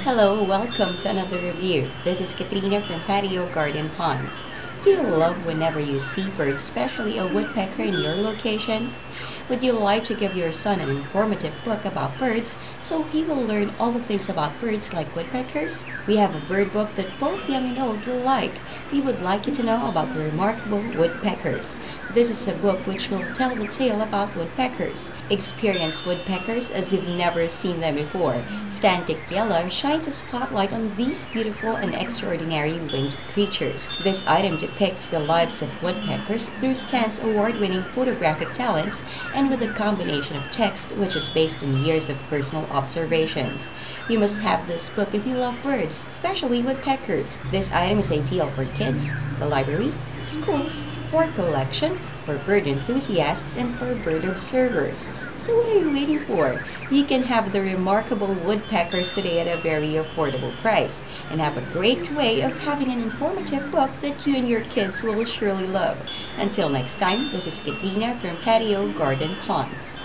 Hello, welcome to another review. This is Katrina from Patio Garden Ponds. Do you love whenever you see birds, especially a woodpecker in your location? Would you like to give your son an informative book about birds so he will learn all the things about birds like woodpeckers? We have a bird book that both young and old will like. We would like you to know about the remarkable woodpeckers. This is a book which will tell the tale about woodpeckers. Experience woodpeckers as you've never seen them before. Stantic Yellow shines a spotlight on these beautiful and extraordinary winged creatures. This item depicts the lives of woodpeckers through Stan's award-winning photographic talents and with a combination of text which is based on years of personal observations. You must have this book if you love birds, especially woodpeckers. This item is ideal for kids, the library, schools, for collection, for bird enthusiasts, and for bird observers. So what are you waiting for? You can have the remarkable woodpeckers today at a very affordable price and have a great way of having an informative book that you and your kids will surely love. Until next time, this is Katrina from Patio Garden Ponds.